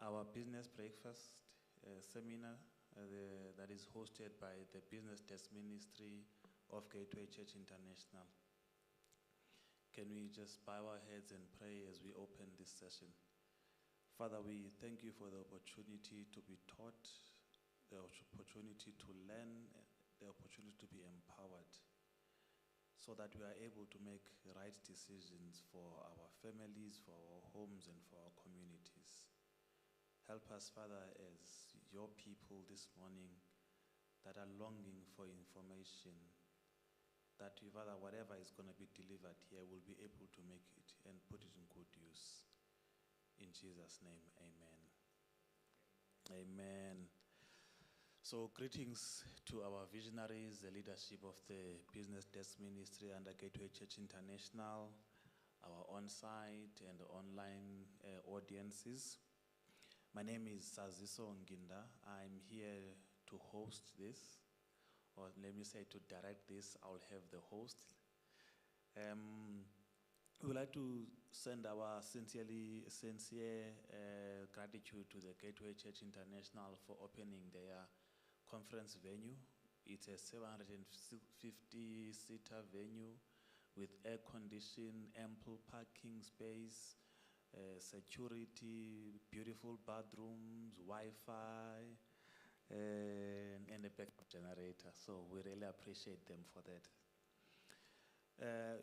our business breakfast seminar that is hosted by the Business Desk Ministry of Gateway Church International. Can we just bow our heads and pray as we open this session? Father, we thank you for the opportunity to be taught, the opportunity to learn, the opportunity to be empowered, so that we are able to make right decisions for our families, for our homes, and for our communities. Help us, Father, as your people this morning that are longing for information, that we, Father, whatever is going to be delivered here, will be able to make it and put it in good use. In Jesus' name, amen. Amen. So greetings to our visionaries, the leadership of the Business Desk Ministry under Gateway Church International, our on-site and online audiences. My name is Saziso Nginda. I'm here to host this, or let me say to direct this. I'll have the host. We would like to send our sincere gratitude to the Gateway Church International for opening their conference venue. It's a 750-seater venue with air conditioning, ample parking space, security, beautiful bathrooms, Wi-Fi, and a backup generator. So we really appreciate them for that.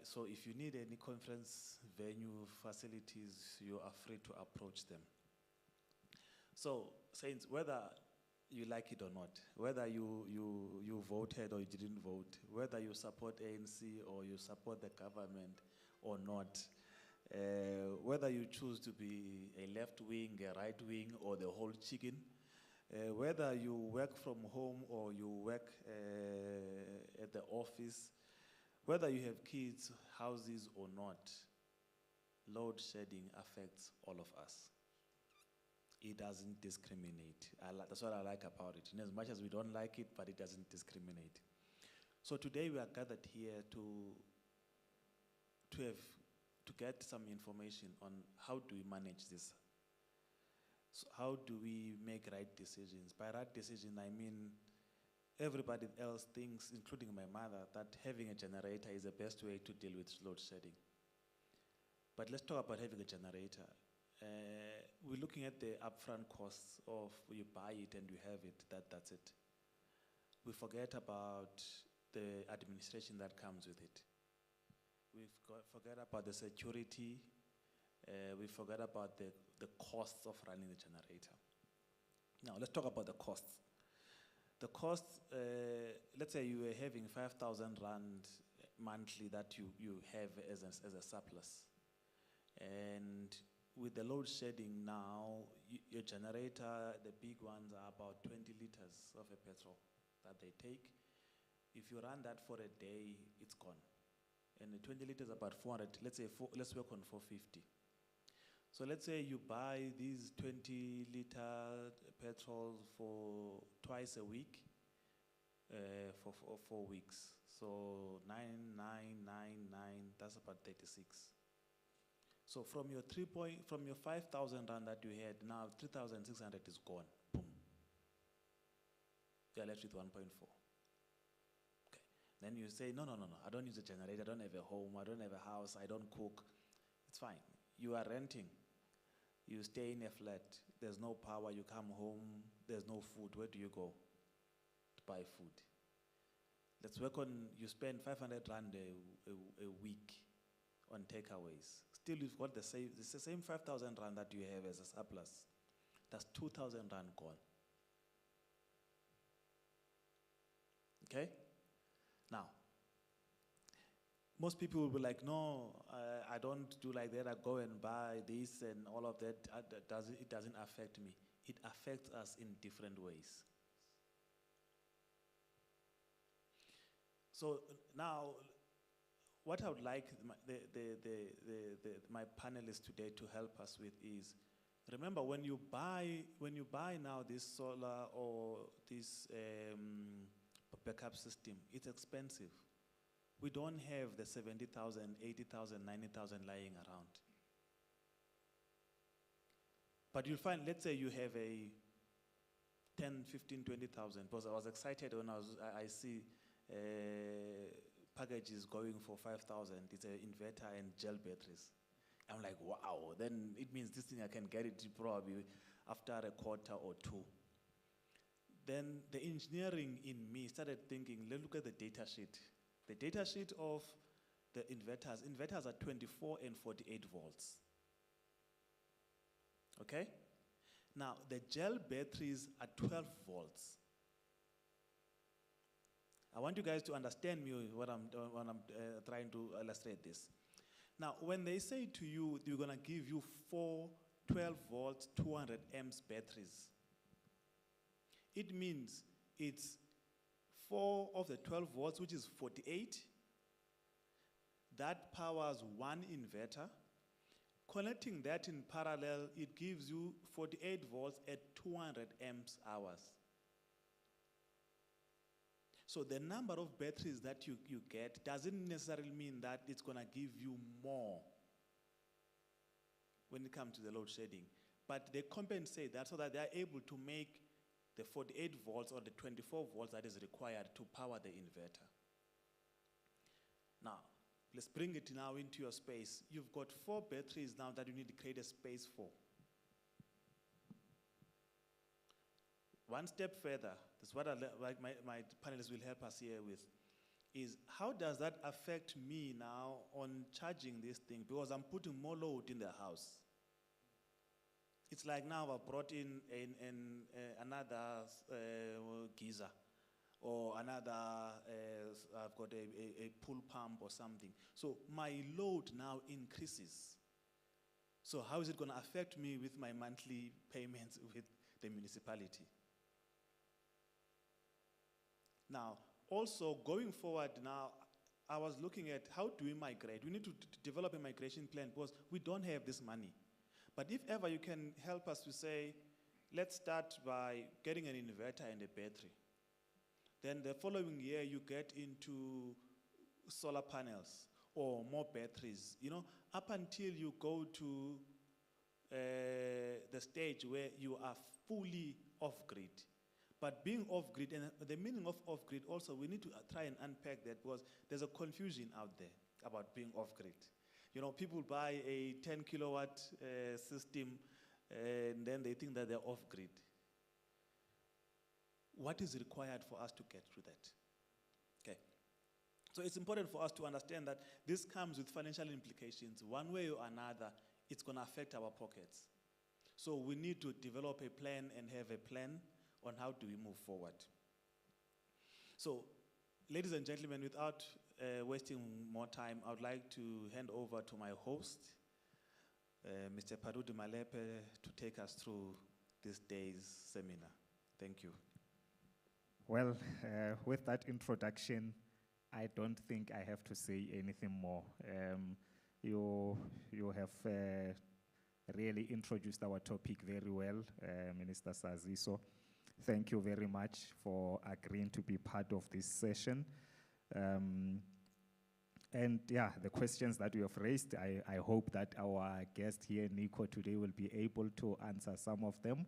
So if you need any conference venue facilities, you are free to approach them. So, saints, whether you like it or not, whether you voted or you didn't vote, whether you support ANC or you support the government or not, whether you choose to be a left wing, a right wing, or the whole chicken, whether you work from home or you work at the office, whether you have kids, houses or not, load shedding affects all of us. It doesn't discriminate. That's what I like about it. And as much as we don't like it, but it doesn't discriminate. So today we are gathered here to get some information on how do we manage this. So how do we make right decisions? By right decision, I mean everybody else thinks, including my mother, that having a generator is the best way to deal with load shedding. But let's talk about having a generator. We're looking at the upfront costs of you buy it and you have it, that's it. We forget about the administration that comes with it. We forget about the security. We forget about the costs of running the generator. Now, let's talk about the costs. The cost, let's say you were having 5,000 Rand monthly that you have as a surplus. And with the load shedding now, your generator, the big ones are about 20 liters of a petrol that they take. If you run that for a day, it's gone. And the 20 liters about 400, let's work on 450. So let's say you buy these 20-liter petrols for twice a week for 4 weeks. So 9,999, that's about 36. So from your 5,000 Rand that you had, now 3,600 is gone. Boom. You're left with 1.4. Okay. Then you say, no, I don't use a generator, I don't have a home, I don't have a house, I don't cook. It's fine. You are renting. You stay in a flat. There's no power. You come home. There's no food. Where do you go to buy food? Let's work on, you spend 500 Rand a week on takeaways. Still, you've got it's the same 5,000 Rand that you have as a surplus. That's 2,000 Rand gone. Okay? Now, most people will be like, no, I don't do like that. I go and buy this and all of that. It doesn't affect me. It affects us in different ways. So now, what I would like my panelists today to help us with is, remember when you buy now this solar or this backup system, it's expensive. We don't have the 70,000, 80,000, 90,000 lying around. But you'll find, let's say you have a 10, 15, 20,000, because I was excited when I see packages going for 5,000. It's an inverter and gel batteries. I'm like, wow, then it means this thing I can get it probably after a quarter or two. Then the engineering in me started thinking, let's look at the data sheet. The data sheet of the inverters are 24 and 48 volts. Okay? Now, the gel batteries are 12 volts. I want you guys to understand me when I'm trying to illustrate this. Now, when they say to you, they're going to give you 4 12 volts, 200 amps batteries, it means it's 4 of the 12 volts, which is 48. That powers one inverter. Connecting that in parallel, it gives you 48 volts at 200 amps hours. So the number of batteries that you get doesn't necessarily mean that it's going to give you more when it comes to the load shedding. But they compensate that so that they are able to make the 48 volts or the 24 volts that is required to power the inverter. Now, let's bring it now into your space. You've got 4 batteries now that you need to create a space for. One step further, that's what my panelists will help us here with, is how does that affect me now on charging this thing? Because I'm putting more load in the house. It's like now I've brought in another geyser, or another, I've got a pool pump or something. So my load now increases. So how is it going to affect me with my monthly payments with the municipality? Now, also going forward now, I was looking at how do we migrate? We need to develop a migration plan because we don't have this money. But if ever you can help us to say, let's start by getting an inverter and a battery. Then the following year you get into solar panels or more batteries, you know, up until you go to the stage where you are fully off-grid. But being off-grid, and the meaning of off-grid also, we need to try and unpack that because there's a confusion out there about being off-grid. You know, people buy a 10 kilowatt system and then they think that they're off-grid. What is required for us to get through that? Okay. So it's important for us to understand that this comes with financial implications. One way or another, it's going to affect our pockets. So we need to develop a plan and have a plan on how do we move forward. So, ladies and gentlemen, without wasting more time, I would like to hand over to my host, Mr. Parudi Malepe, to take us through this day's seminar. Thank you. Well, with that introduction, I don't think I have to say anything more. You have really introduced our topic very well, Minister Saziso. Thank you very much for agreeing to be part of this session. And yeah, the questions that you have raised, I hope that our guest here, Nico, today will be able to answer some of them.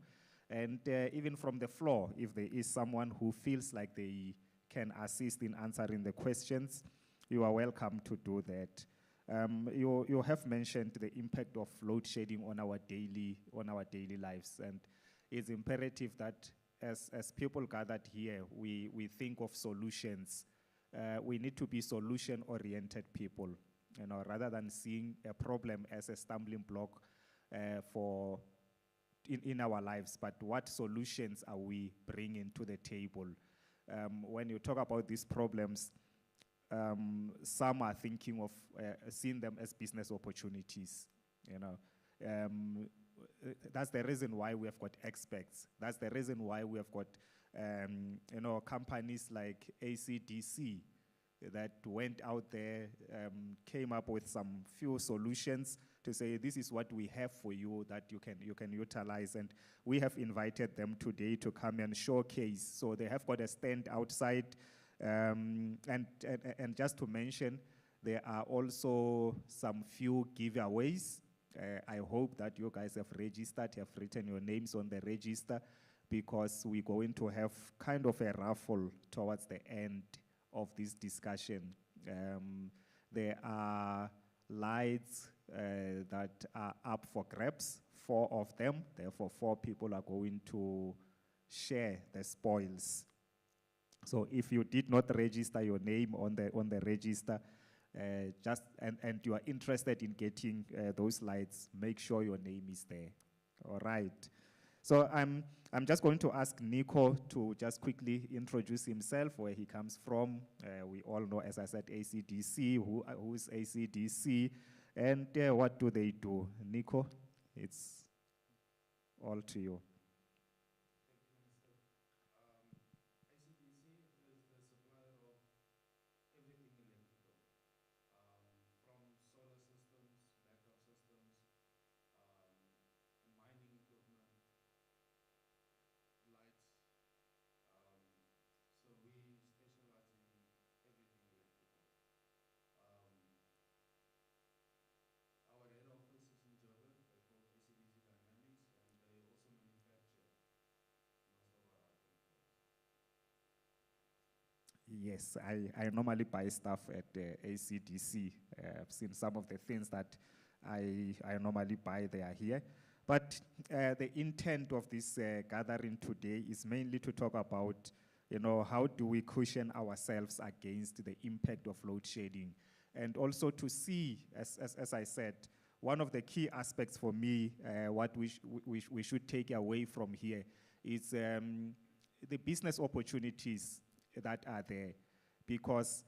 And even from the floor, if there is someone who feels like they can assist in answering the questions, you are welcome to do that. You have mentioned the impact of load shedding on our daily lives, and it's imperative that as people gathered here, we think of solutions. We need to be solution-oriented people, you know, rather than seeing a problem as a stumbling block in our lives. But what solutions are we bringing to the table? When you talk about these problems, some are thinking of seeing them as business opportunities, you know. That's the reason why we have got experts. That's the reason why we have got, you know, companies like ACDC that went out there, came up with some few solutions to say, this is what we have for you that you can utilize. And we have invited them today to come and showcase. So they have got a stand outside. And just to mention, there are also some few giveaways. I hope that you guys have registered, have written your names on the register, because we're going to have kind of a raffle towards the end of this discussion. There are lights that are up for grabs, 4 of them. Therefore, 4 people are going to share the spoils. So if you did not register your name on the register, and you are interested in getting those lights, make sure your name is there. All right. So I'm just going to ask Nico to just quickly introduce himself, where he comes from. We all know, as I said, ACDC. Who is ACDC, and what do they do? Nico, it's all to you. Yes, I normally buy stuff at ACDC. I've seen some of the things that I normally buy, they are here. But the intent of this gathering today is mainly to talk about, how do we cushion ourselves against the impact of load shedding? And also to see, as I said, one of the key aspects for me, what we should take away from here is the business opportunities that are there, because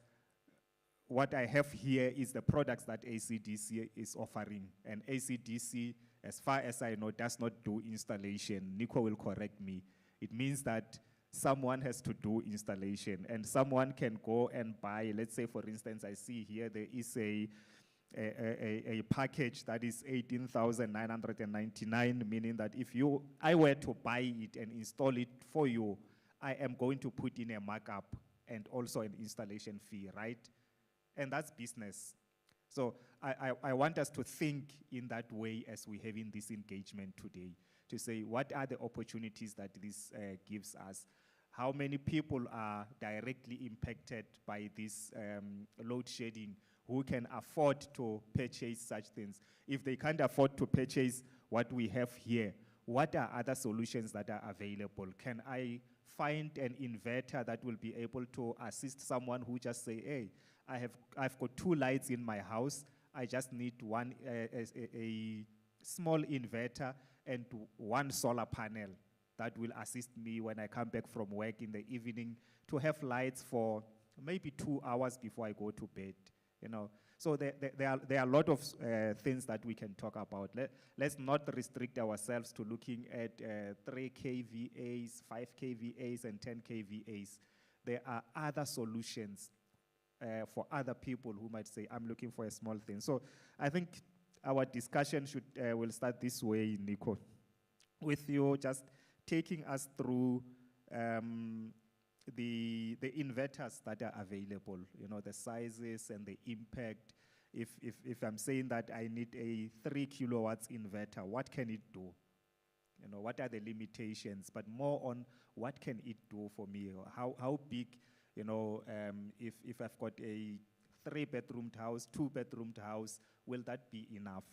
what I have here is the products that ACDC is offering, and ACDC, as far as I know, does not do installation. Nico will correct me. It means that someone has to do installation, and someone can go and buy, let's say, for instance, I see here there is a package that is 18,999, meaning that if I were to buy it and install it for you, I am going to put in a markup and also an installation fee, right? And that's business. So I want us to think in that way as we're having this engagement today, to say, what are the opportunities that this gives us? How many people are directly impacted by this load shedding, who can afford to purchase such things? If they can't afford to purchase what we have here, what are other solutions that are available? Can I find an inverter that will be able to assist someone who just say, hey, I've got 2 lights in my house, I just need one a small inverter and 1 solar panel that will assist me when I come back from work in the evening to have lights for maybe 2 hours before I go to bed, So there are a lot of things that we can talk about. Let's not restrict ourselves to looking at 3 kVAs, 5 kVAs, and 10 kVAs. There are other solutions for other people who might say, I'm looking for a small thing. So I think our discussion will start this way, Nico, with you just taking us through the inverters that are available, the sizes and the impact. If I'm saying that I need a 3 kilowatts inverter, what can it do? What are the limitations? But more on what can it do for me? How big, if I've got a 3-bedroomed house, 2-bedroomed house, will that be enough?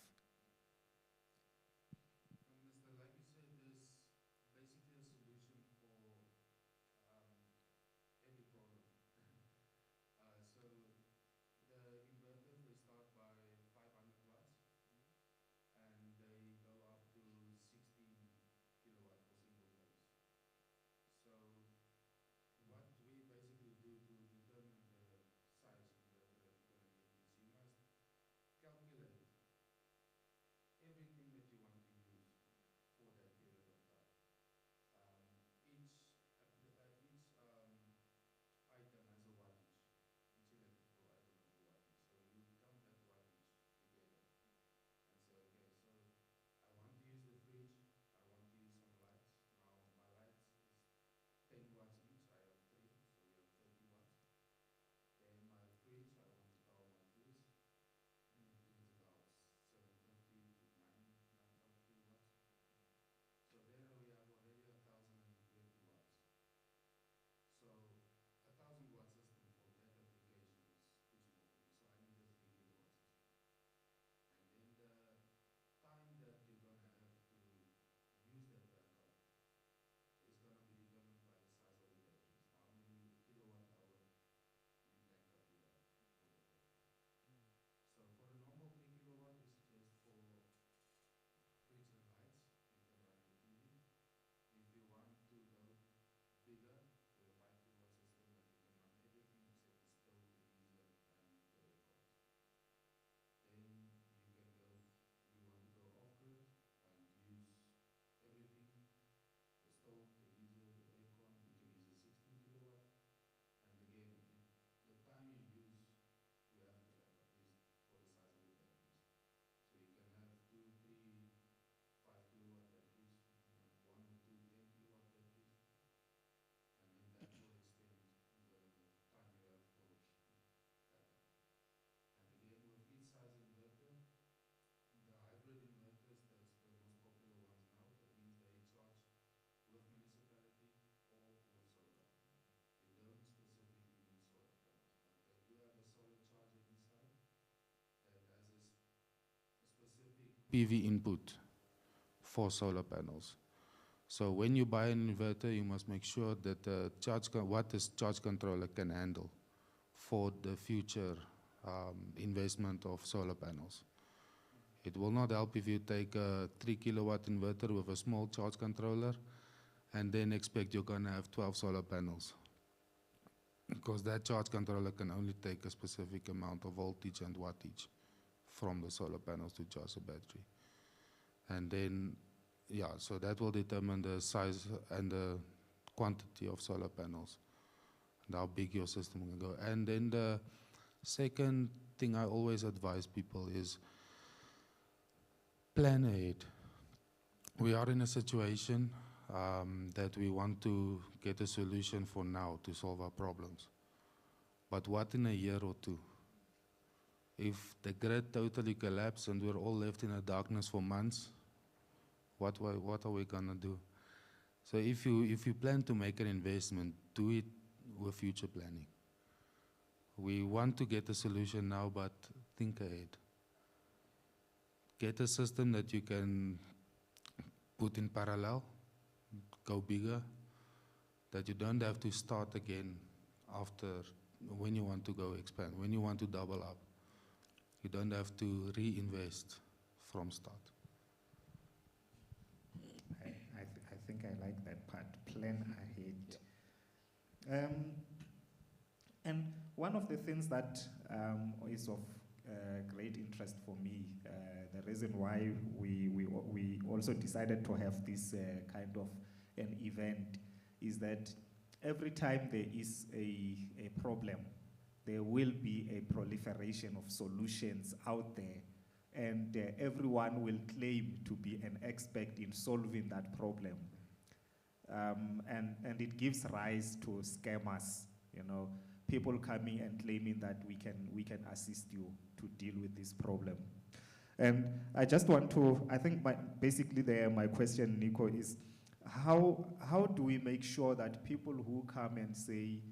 PV input for solar panels. So when you buy an inverter, you must make sure that the what this charge controller can handle for the future investment of solar panels. It will not help if you take a 3 kilowatt inverter with a small charge controller and then expect you're going to have 12 solar panels, because that charge controller can only take a specific amount of voltage and wattage from the solar panels to charge the battery. And then, yeah, so that will determine the size and the quantity of solar panels and how big your system can go. And then the second thing I always advise people is plan ahead. We are in a situation that we want to get a solution for now to solve our problems. But what in a year or two? If the grid totally collapses and we're all left in the darkness for months, what are we gonna do? So if you plan to make an investment, do it with future planning. We want to get a solution now, but think ahead. Get a system that you can put in parallel, go bigger, that you don't have to start again after when you want to go expand, when you want to double up. You don't have to reinvest from start. I think I like that part, plan ahead. And one of the things that is of great interest for me, the reason why we also decided to have this kind of an event, is that every time there is a problem, there will be a proliferation of solutions out there, and everyone will claim to be an expert in solving that problem. And it gives rise to scammers, you know, people coming and claiming that we can assist you to deal with this problem. And I just want to, I think basically my question, Nico, is how do we make sure that people who come and say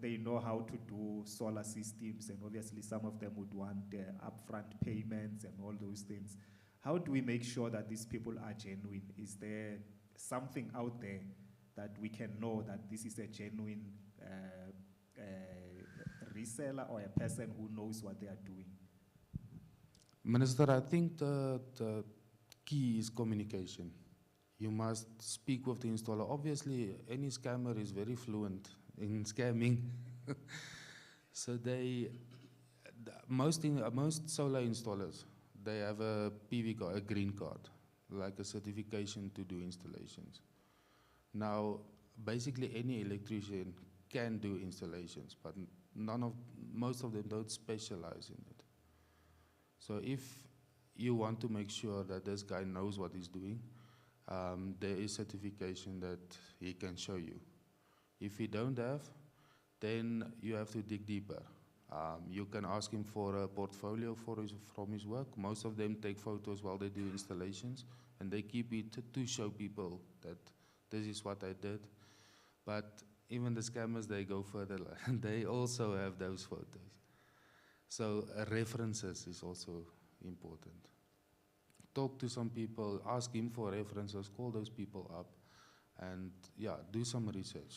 they know how to do solar systems, and obviously some of them would want upfront payments and all those things, how do we make sure that these people are genuine? Is there something out there that we can know that this is a genuine reseller or a person who knows what they are doing? Minister, I think the key is communication. You must speak with the installer. Obviously, any scammer is very fluent in scamming. So most solar installers, they have a PV card, a green card, like a certification to do installations. Now, basically any electrician can do installations, but most of them don't specialize in it. So if you want to make sure that this guy knows what he's doing, there is certification that he can show you. If you don't have, then you have to dig deeper. You can ask him for a portfolio from his work. Most of them take photos while they do installations, and they keep it to show people that this is what I did. But even the scammers, they go further. They also have those photos. So references is also important. Talk to some people, ask him for references, call those people up, and yeah, do some research.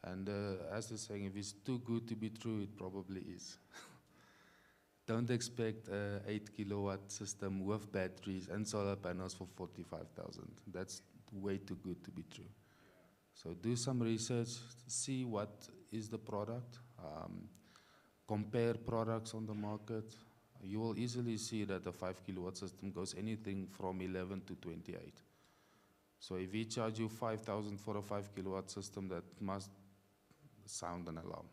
And as they're saying, if it's too good to be true, it probably is. Don't expect an 8 kilowatt system with batteries and solar panels for 45,000. That's way too good to be true. So do some research, see what is the product, compare products on the market. You will easily see that a 5 kilowatt system goes anything from 11 to 28. So if we charge you 5,000 for a 5 kilowatt system, that must sound an alarm.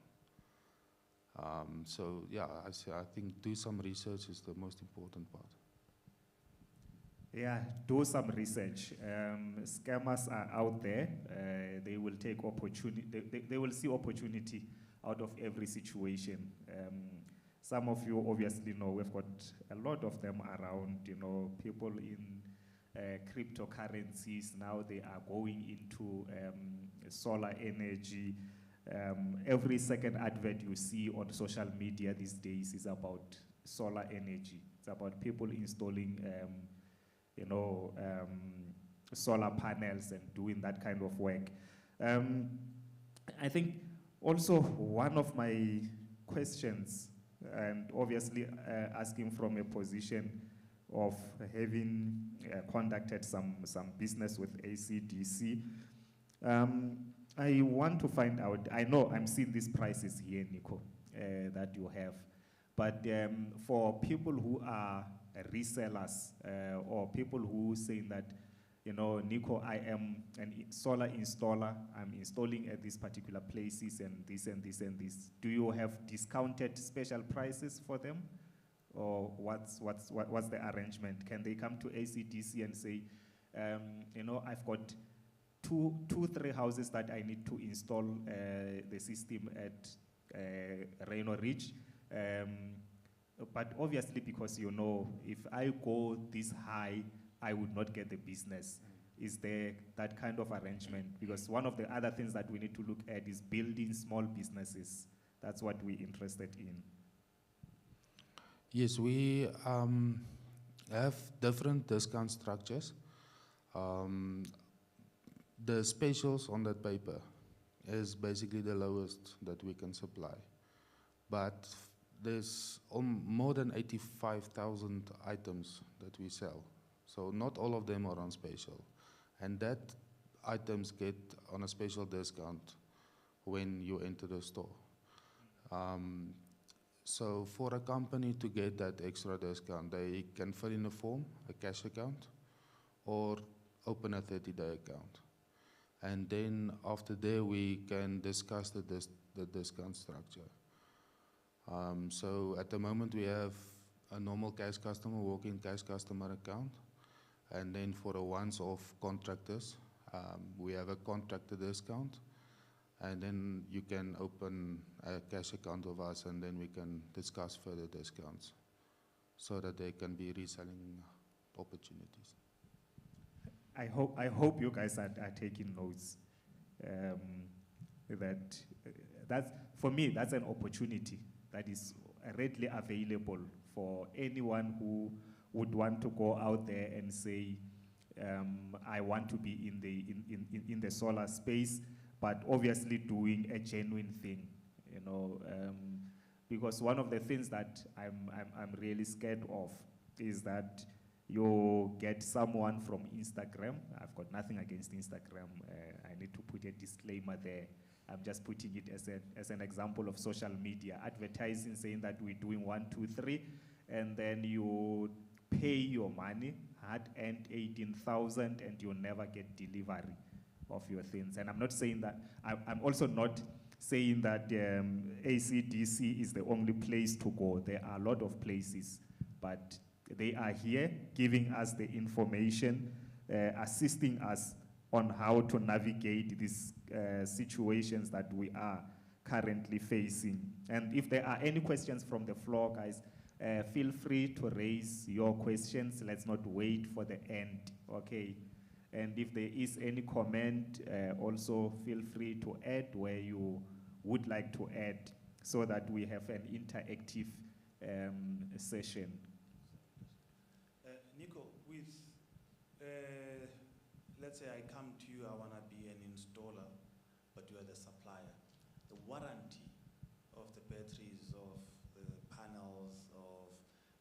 So yeah, I think do some research is the most important part. Yeah, do some research. Scammers are out there. They will take opportunity. They will see opportunity out of every situation. Some of you obviously know we've got a lot of them around. You know, people in cryptocurrencies now, they are going into solar energy. Every second advert you see on social media these days is about solar energy. It's about people installing, solar panels and doing that kind of work. I think also one of my questions, and obviously asking from a position of having conducted some business with ACDC, I want to find out, I know I'm seeing these prices here, Nico, that you have, but for people who are resellers or people who say that, Nico, I am a solar installer, I'm installing at these particular places and this and this and this, do you have discounted special prices for them? Or what's the arrangement? Can they come to ACDC and say, I've got three houses that I need to install the system at Rhino Ridge. But obviously, because if I go this high, I would not get the business. Is there that kind of arrangement? Because one of the other things that we need to look at is building small businesses. That's what we're interested in. Yes, we have different discount structures. The specials on that paper is basically the lowest that we can supply. But there's more than 85,000 items that we sell. So not all of them are on special. And that items get on a special discount when you enter the store. So for a company to get that extra discount, they can fill in a form, a cash account, or open a 30-day account. And then after there, we can discuss the discount structure. So at the moment, we have a normal cash customer, walk-in cash customer account. And then for a once-off contractors, we have a contractor discount. And then you can open a cash account with us, and then we can discuss further discounts so that there can be reselling opportunities. I hope you guys are taking notes. That's, for me, that's an opportunity that is readily available for anyone who would want to go out there and say, I want to be in the solar space, but obviously doing a genuine thing, because one of the things that I'm really scared of is that you get someone from Instagram. I've got nothing against Instagram. I need to put a disclaimer there. I'm just putting it as an example of social media, advertising, saying that we're doing 1, 2, 3, and then you pay your money, hard-earned 18,000, and you never get delivery of your things. And I'm not saying that, I'm also not saying that ACDC is the only place to go. There are a lot of places, but they are here giving us the information, assisting us on how to navigate these situations that we are currently facing. And if there are any questions from the floor, guys, feel free to raise your questions. Let's not wait for the end, okay? And if there is any comment, also feel free to add where you would like to add so that we have an interactive session. Nico, with, let's say I come to you, I want to be an installer, but you are the supplier. The warranty of the batteries, of the panels, of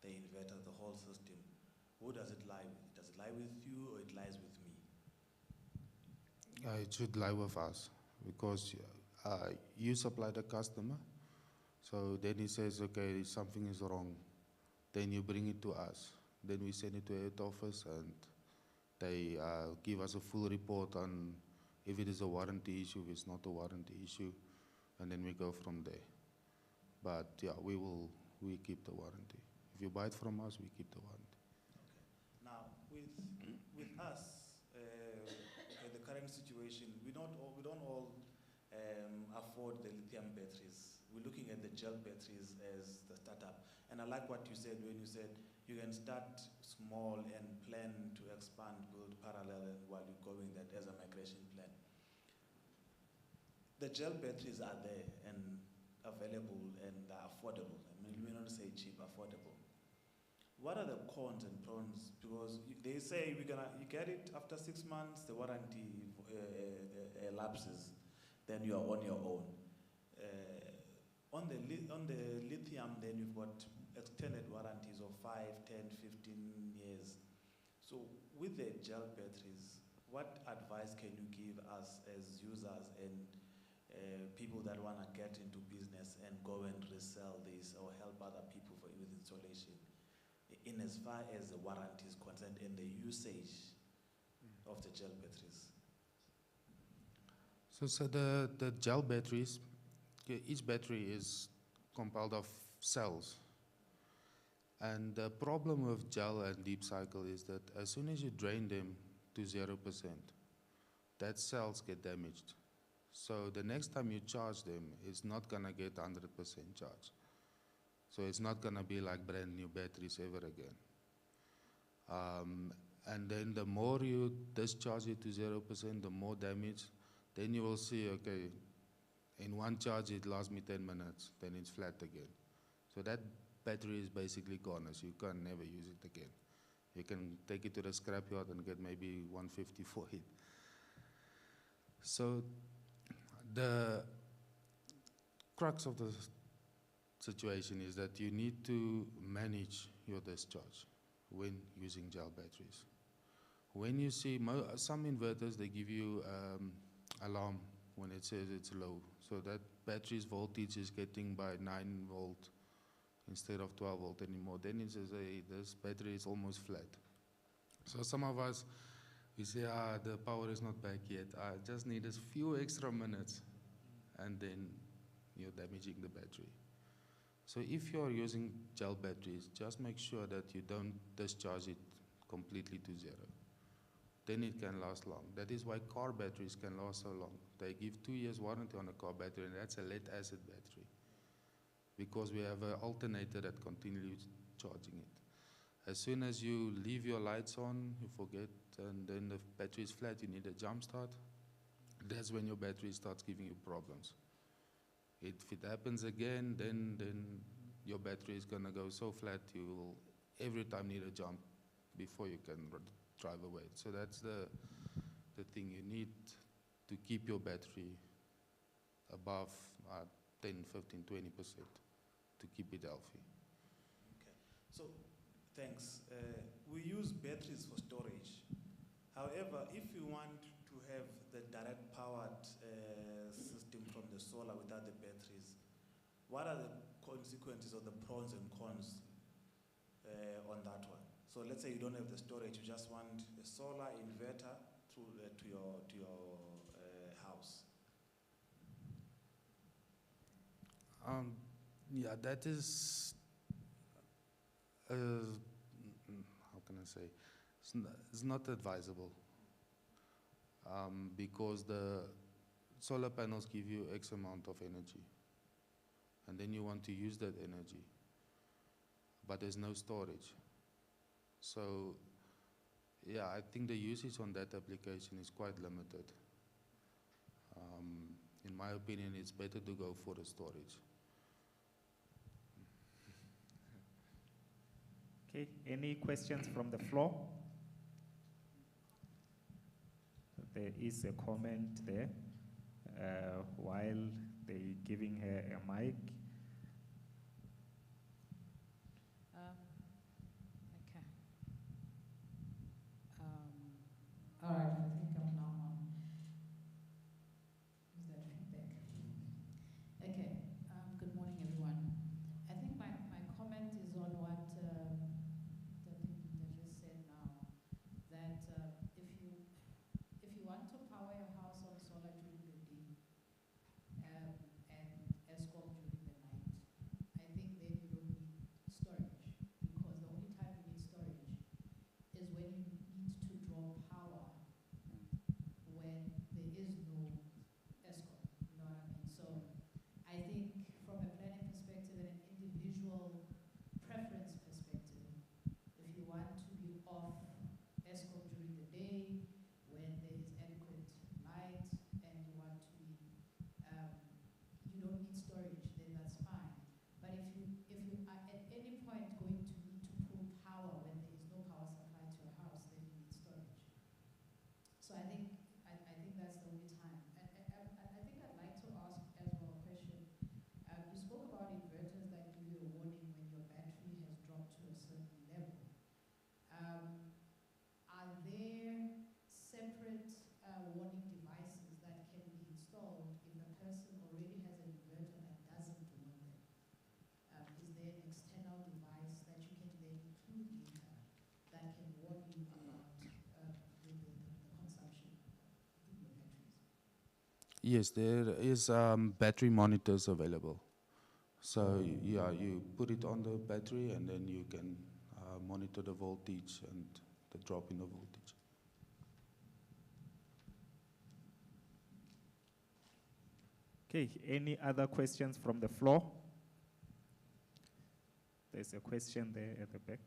the inverter, the whole system, who does it lie with? Does it lie with you or it lies with me? It should lie with us because you supply the customer. So then he says, okay, something is wrong. Then you bring it to us. Then we send it to head office and they give us a full report on if it is a warranty issue, if it's not a warranty issue, and then we go from there. But yeah, we keep the warranty. If you buy it from us, we keep the warranty. Okay. Now, with us, the current situation, we don't all afford the lithium batteries. We're looking at the gel batteries as the startup. And I like what you said when you said you can start small and plan to expand, build parallel while you're going that as a migration plan. The gel batteries are there and available and are affordable. I mean, we don't say cheap, affordable. what are the cons and pros? Because they say you get it after 6 months, the warranty lapses, then you are on your own. On the lithium, then you've got extended warranties of 5, 10, 15 years. So with the gel batteries, what advice can you give us as users and people that want to get into business and go and resell this or help other people with installation, in as far as the warranty is concerned and the usage of the gel batteries? So the gel batteries, each battery is compiled of cells. And the problem with gel and deep cycle is that as soon as you drain them to 0%, that cells get damaged. So the next time you charge them, it's not gonna get 100% charge. So it's not gonna be like brand new batteries ever again. And then the more you discharge it to 0%, the more damage. Then you will see, okay, in one charge it lasts me 10 minutes, then it's flat again. So that battery is basically gone, so you can never use it again. You can take it to the scrapyard and get maybe 150 for it. So the crux of the situation is that you need to manage your discharge when using gel batteries. When you see some inverters, they give you alarm when it says it's low. So that battery's voltage is getting by 9 volt instead of 12 volt anymore. Then it says, hey, this battery is almost flat. So some of us, we say, the power is not back yet. I just need a few extra minutes, and then you're damaging the battery. So if you're using gel batteries, just make sure that you don't discharge it completely to 0. Then it can last long. That is why car batteries can last so long. They give 2 years warranty on a car battery, and that's a lead acid battery, because we have an alternator that continues charging it. As soon as you leave your lights on, you forget, and then the battery is flat, you need a jump start. That's when your battery starts giving you problems. If it happens again, then your battery is gonna go so flat you will every time need a jump before you can drive away. So that's the thing. You need to keep your battery above 10, 15, 20% to keep it healthy. Okay, so thanks. We use batteries for storage. However, if you want to have the direct powered system from the solar without the batteries, what are the consequences or the pros and cons on that one? So let's say you don't have the storage, you just want a solar inverter to your house. Yeah, that is, how can I say, it's not advisable, because the solar panels give you X amount of energy, and then you want to use that energy, but there's no storage. So, yeah, I think the usage on that application is quite limited. In my opinion, it's better to go for the storage. Okay, any questions from the floor? There is a comment there while they're giving her a mic. Okay. All right, I think I'm now on. Is that feedback? Okay, good morning, everyone. I think my comment is on what the people just said now, that if you want to power your house on solar during the day and Eskom during the So I think that's the only time. And I think I'd like to ask as well a question. You spoke about inverters that give you a warning when your battery has dropped to a certain level. Are there separate warning devices that can be installed if a person already has an inverter that doesn't warn them? Is there an external device that you can then include in here that can warn you about the consumption in your batteries? Yes, there is battery monitors available. So yeah, you put it on the battery and then you can monitor the voltage and the drop in the voltage. Okay, any other questions from the floor? There's a question there at the back.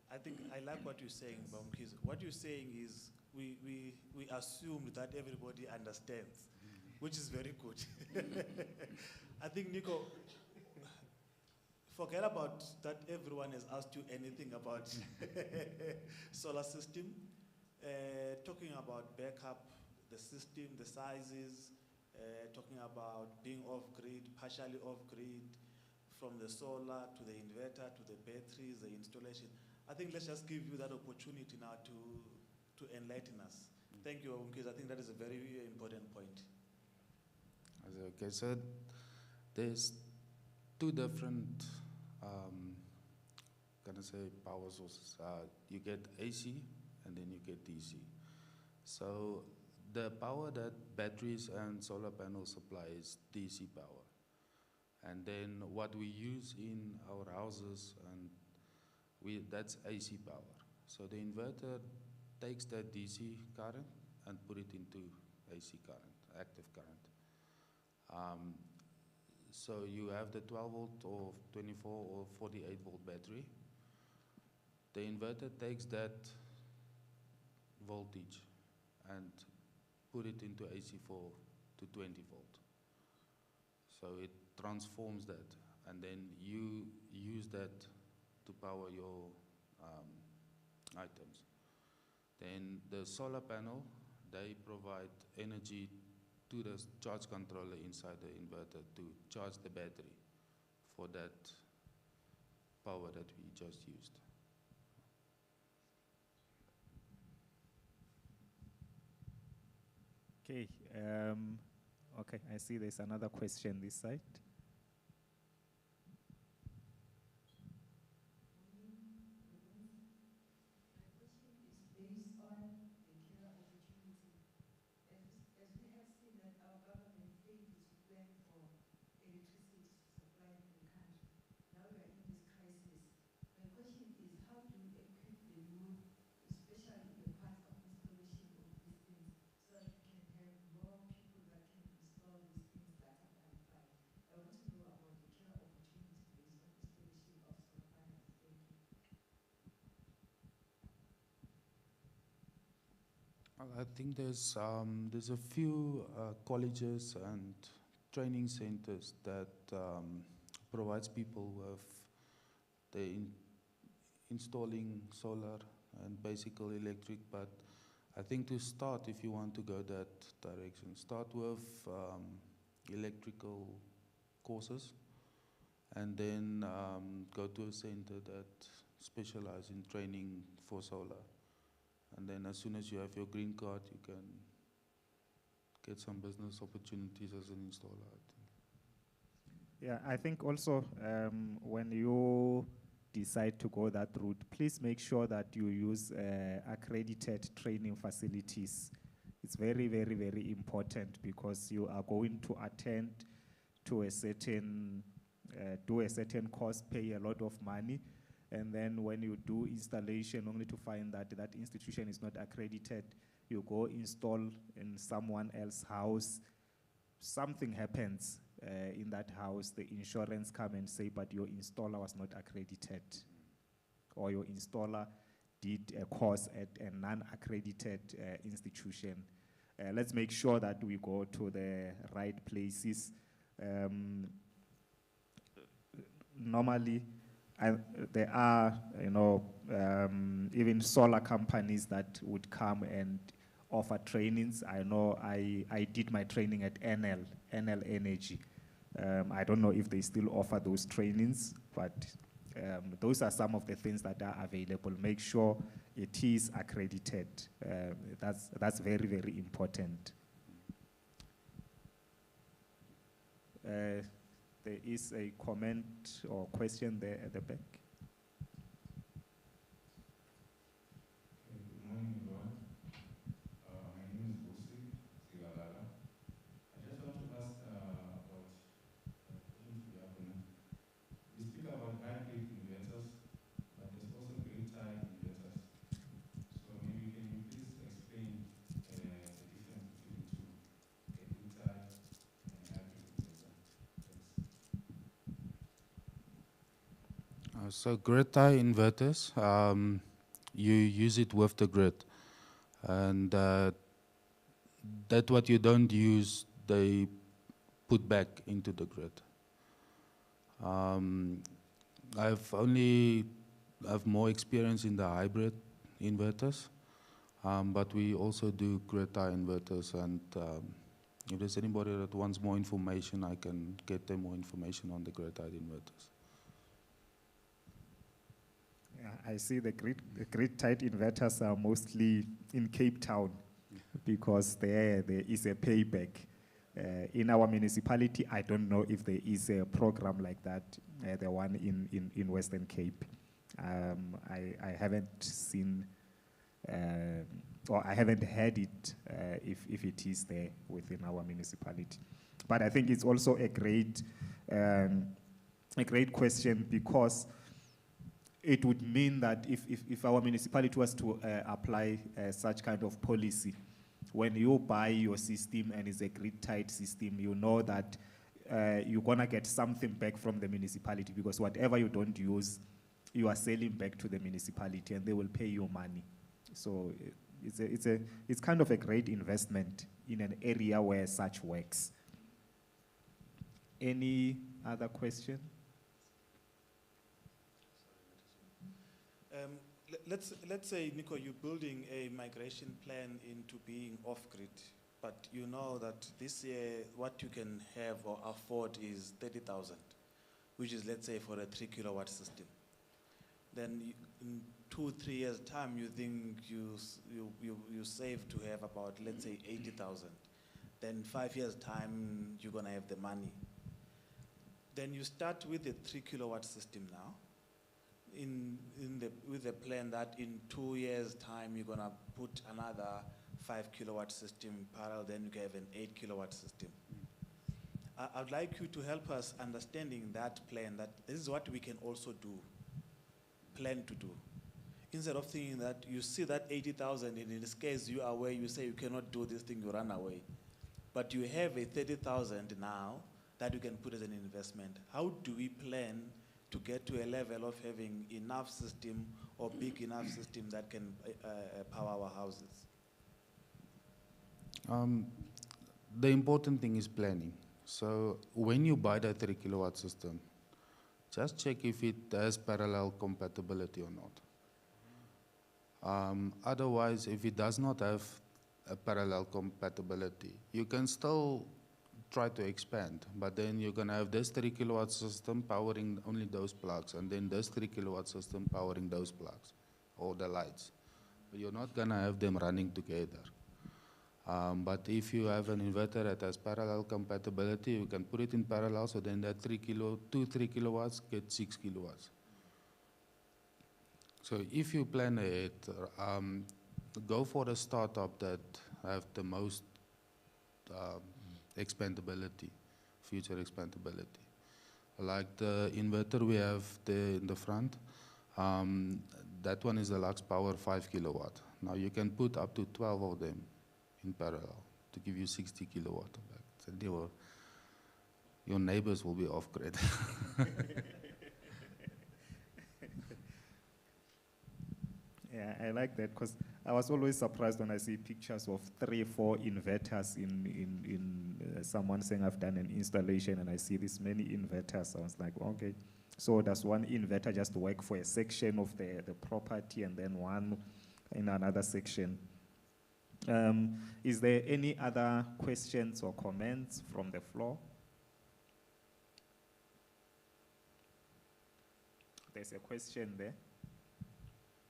I think I like what you're saying, Bamkis. What you're saying is we assumed that everybody understands, which is very good. I think, Nico, forget about that everyone has asked you anything about solar system. Talking about backup, the system, the sizes, talking about being off-grid, partially off-grid, from the solar to the inverter to the batteries, the installation. I think let's just give you that opportunity now to enlighten us. Thank you, because I think that is a very important point. Okay, so there's two different, power sources. You get AC and then you get DC. So the power that batteries and solar panels supply is DC power. And then what we use in our houses, and that's AC power. So the inverter takes that DC current and put it into AC current, active current. So you have the 12 volt or 24 or 48 volt battery. The inverter takes that voltage and put it into AC4 to 20 volt. So it transforms that, and then you use that to power your items. Then the solar panel, they provide energy to the charge controller inside the inverter to charge the battery for that power that we just used. Okay, okay, I see there's another question this side. I think there's a few colleges and training centers that provides people with installing solar and basical electric. But I think to start, if you want to go that direction, start with electrical courses, and then go to a center that specializes in training for solar. And then as soon as you have your green card, you can get some business opportunities as an installer, I think. Yeah, I think also when you decide to go that route, please make sure that you use accredited training facilities. It's very, very, very important because you are going to attend to a certain, do a certain course, pay a lot of money, and then when you do installation, only to find that that institution is not accredited, you go install in someone else's house, something happens in that house, the insurance come and say, but your installer was not accredited, or your installer did a course at a non-accredited institution. Let's make sure that we go to the right places. Normally, there are, even solar companies that would come and offer trainings. I know I did my training at NL Energy. I don't know if they still offer those trainings, but those are some of the things that are available. Make sure it is accredited. That's very, very important. There is a comment or question there at the back. Good morning, everyone. My name is Bosi Sigalala. I just want to ask about question to the opponent. We speak about hybrid inverters, but there's also grid-tied inverters. So maybe can you please explain the difference between the two, a grid-tied and hybrid inverter? Thanks. So grid-tie inverters, you use it with the grid, and that what you don't use, they put back into the grid. I have more experience in the hybrid inverters, but we also do grid-tie inverters, and if there's anybody that wants more information, I can get them more information on the grid-tied inverters. Yeah, I see the grid-tied inverters are mostly in Cape Town because there is a payback. In our municipality, I don't know if there is a program like that, the one in Western Cape. I haven't seen, or I haven't heard it if it is there within our municipality. But I think it's also a great question, because it would mean that if our municipality was to apply such kind of policy, when you buy your system and it's a grid-tied system, you know that you're going to get something back from the municipality, because whatever you don't use, you are selling back to the municipality and they will pay you money. So it's kind of a great investment in an area where such works. Any other question? Let's say, Nico, you're building a migration plan into being off-grid, but you know that this year what you can have or afford is 30,000, which is, let's say, for a 3 kilowatt system. Then in 2-3 years' time, you think you save to have about, let's say, 80,000. Then 5 years' time, you're gonna have the money. Then you start with a 3 kilowatt system now. With the plan that in 2 years' time you're gonna put another 5 kilowatt system in parallel, then you can have an 8 kilowatt system. I'd like you to help us understanding that plan, that this is what we can also do, plan to do. Instead of thinking that you see that 80,000, and in this case you are where you say you cannot do this thing, you run away. But you have a 30,000 now that you can put as an investment. How do we plan to get to a level of having enough system or big enough system that can power our houses? The important thing is planning. So when you buy that 3 kilowatt system, just check if it has parallel compatibility or not. Otherwise, if it does not have a parallel compatibility, you can still try to expand, but then you're going to have this 3 kilowatt system powering only those plugs, and then this 3 kilowatt system powering those plugs or the lights. But you're not going to have them running together. But if you have an inverter that has parallel compatibility, you can put it in parallel, so then that 3 kilowatts get 6 kilowatts. So if you plan ahead, go for a startup that have the most expandability, future expandability. Like the inverter we have there in the front, that one is the Lux Power 5 kilowatt. Now you can put up to 12 of them in parallel to give you 60 kilowatt back. So your neighbors will be off grid. Yeah, I like that because I was always surprised when I see pictures of 3, 4 inverters in someone saying I've done an installation and I see this many inverters. I was like, okay, so does one inverter just work for a section of the property and then one in another section? Is there any other questions or comments from the floor? There's a question there.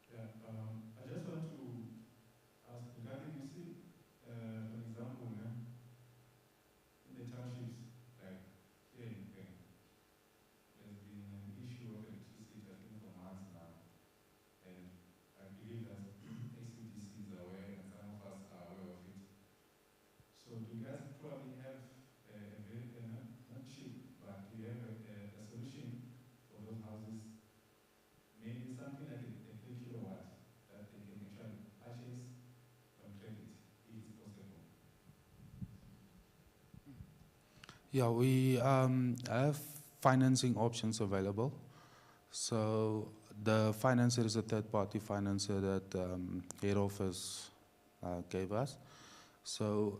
Yeah, I just want to ask regarding, you see, for example, in the townships, like here in Kenya, there's been an issue of electricity, I think, for months now. And I believe that ACDC is aware and some of us are aware of it. So do you guys probably have a very, not cheap, but do you have a solution for those houses? Maybe something like a 3 kilowatt that they can actually purchase on credit, if it's possible. Yeah, we have financing options available. So the financer is a third-party financer that head office gave us. So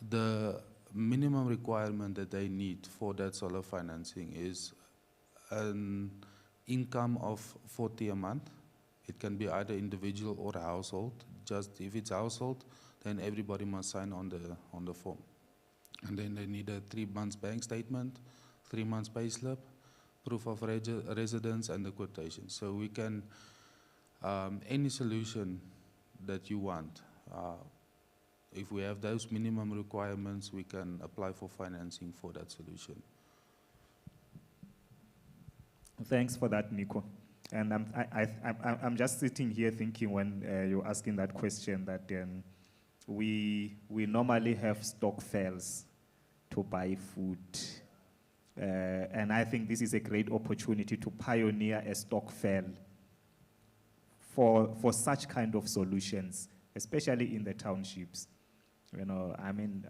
the minimum requirement that they need for that solar financing is an income of 40 a month. It can be either individual or a household. Just if it's household, then everybody must sign on the form. And then they need a 3 months bank statement, 3 months pay slip, proof of residence, and the quotation. So we can, any solution that you want, if we have those minimum requirements, we can apply for financing for that solution. Thanks for that, Nico. And I'm just sitting here thinking when you're asking that question that we normally have stock fails to buy food. And I think this is a great opportunity to pioneer a stock fail for such kind of solutions, especially in the townships. You know, I mean,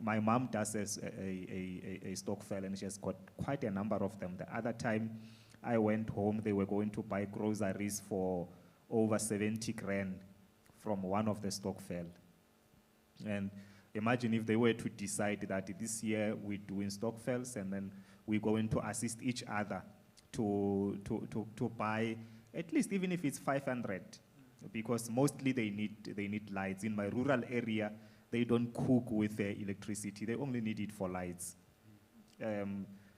my mom does a stock fail and she has got quite a number of them. The other time I went home, they were going to buy groceries for over 70 grand from one of the stock fail. And imagine if they were to decide that this year we're doing stock fails and then we're going to assist each other to buy at least, even if it's 500, because mostly they need lights. In my rural area, they don't cook with electricity. They only need it for lights.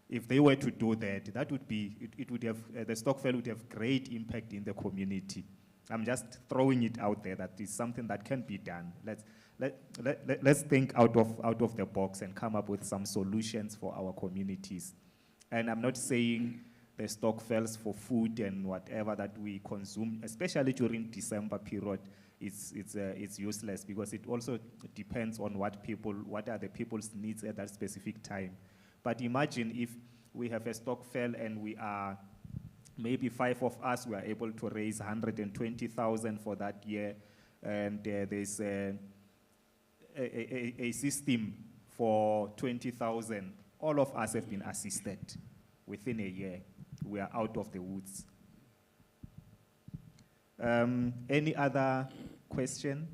If they were to do that, that would be, it would have, the stock fail would have great impact in the community. I'm just throwing it out there that is something that can be done. Let's think out of the box and come up with some solutions for our communities. And I'm not saying the stock fails for food and whatever that we consume, especially during December period, it's useless because it also depends on what are the people's needs at that specific time. But imagine if we have a stock fail and we are, maybe 5 of us, we are able to raise 120,000 for that year, and there's a system for 20,000. All of us have been assisted within a year. We are out of the woods. Any other question?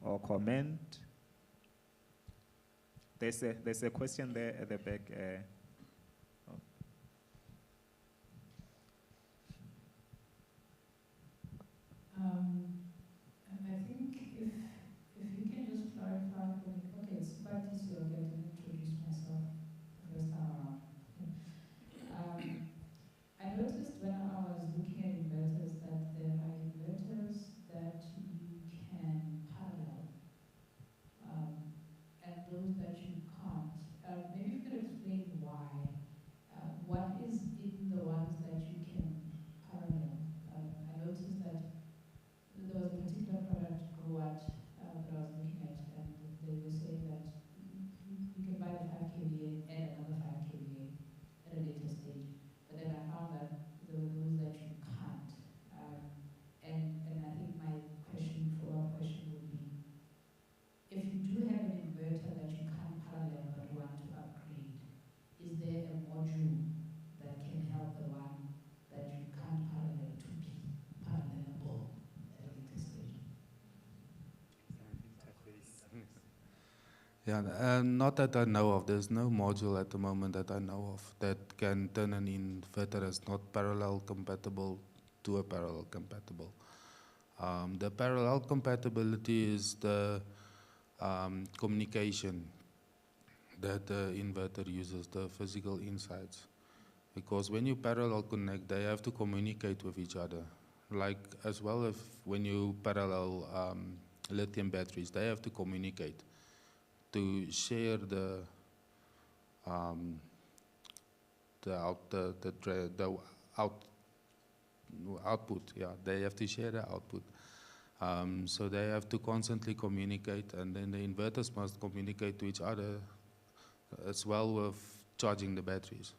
or comment? There's a question there at the back. I think if you can just clarify for me, okay, it's Patty Silk, I didn't introduce myself the first time around. I noticed when I was looking at inverters that there are inverters that you can parallel, and those that you can't. Maybe you could explain why. What is in the ones that you can parallel? I noticed that there was a particular product, Growat, that I was looking at, and they were saying that you can buy the 5 kVA, add another 5 kVA at a later stage. But then I found that there were those that you can't. And I think my follow-up question would be, if you do have an inverter that you can't parallel but want to upgrade, is there a module that can help the one that you can't parallel to be parallelable at a later stage? Yeah, not that I know of. There's no module at the moment that I know of that can turn an inverter as not parallel compatible to a parallel compatible. The parallel compatibility is the communication that the inverter uses, the physical insights. Because when you parallel connect, they have to communicate with each other. Like as well as when you parallel lithium batteries, they have to communicate to share the output. Yeah, they have to share the output. So they have to constantly communicate, and then the inverters must communicate to each other as well with charging the batteries.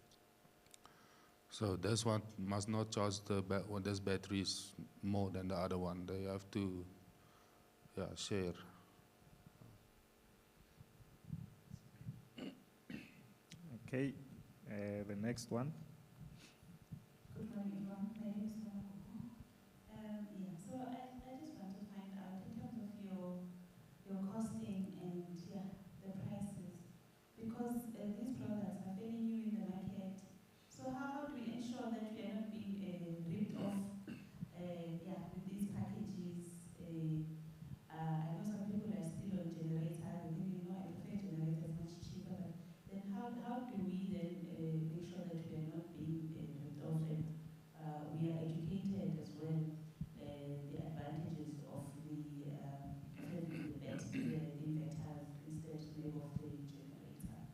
So this one must not charge this batteries more than the other one. They have to share. Okay, the next one. Good morning, everyone. My name is Mama Koko. So I just want to find out in terms of your costing and the prices, because these products are fairly new in the market. So how do we ensure that we are not being ripped off with these packages? I know some people are still on generator. They're thinking, I prefer generator, it's much cheaper. But then how do we then make sure that we are not being ripped off, and we are educated as well the advantages of having the inverters instead maybe of the generator?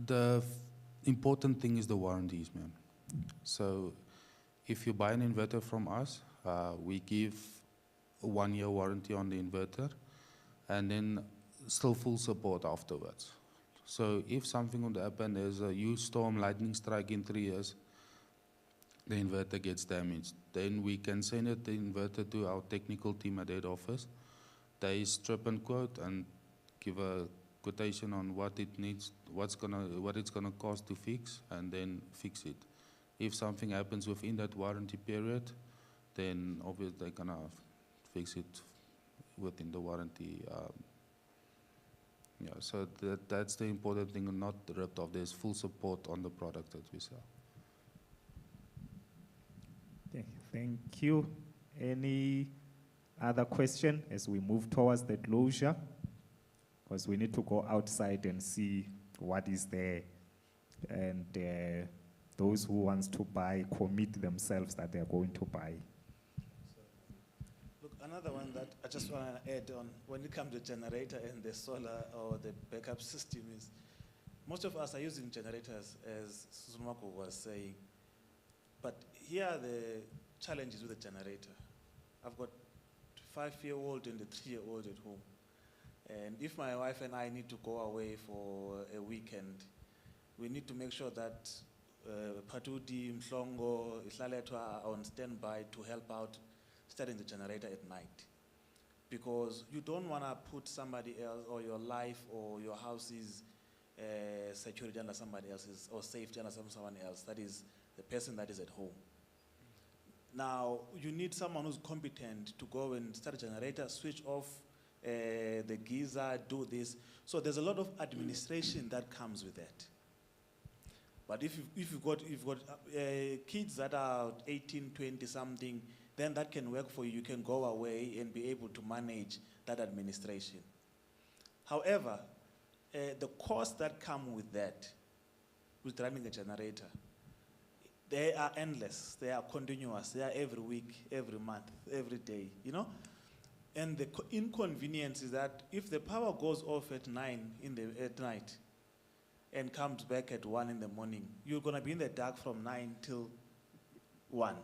The important thing is the warranties, man. So if you buy an inverter from us, we give a 1-year warranty on the inverter, and then still full support afterwards. So if something would happen, there's a huge storm, lightning strike in 3 years, the inverter gets damaged, then we can send the inverter to our technical team at head office. They strip and quote and give a quotation on what it needs, what it's gonna cost to fix, and then fix it. If something happens within that warranty period, then obviously they're gonna fix it within the warranty. So that's the important thing, not ripped off. There's full support on the product that we sell. Okay, thank you. Any other question as we move towards the closure? Because we need to go outside and see what is there, and those who wants to buy commit themselves that they are going to buy. Look, another one that I just want to add on when it comes to generator and the solar or the backup system is, most of us are using generators, as Suzumako was saying, but here are the challenges with the generator. I've got a 5-year-old and a 3-year-old at home. And if my wife and I need to go away for a weekend, we need to make sure that Patudi, Mhlongo, Islaletwa are on standby to help out starting the generator at night. Because you don't want to put somebody else or your life or your house's security under somebody else's or safety under someone else. That is the person that is at home. Now, you need someone who's competent to go and start a generator, switch off the geyser, do this. So there's a lot of administration that comes with that. But if you've got kids that are 18, 20 something, then that can work for you. You can go away and be able to manage that administration. However, the costs that come with that, with running a generator, they are endless. They are continuous. They are every week, every month, every day, you know? And the inconvenience is that if the power goes off at 9 at night and comes back at 1 in the morning, you're going to be in the dark from 9 till 1.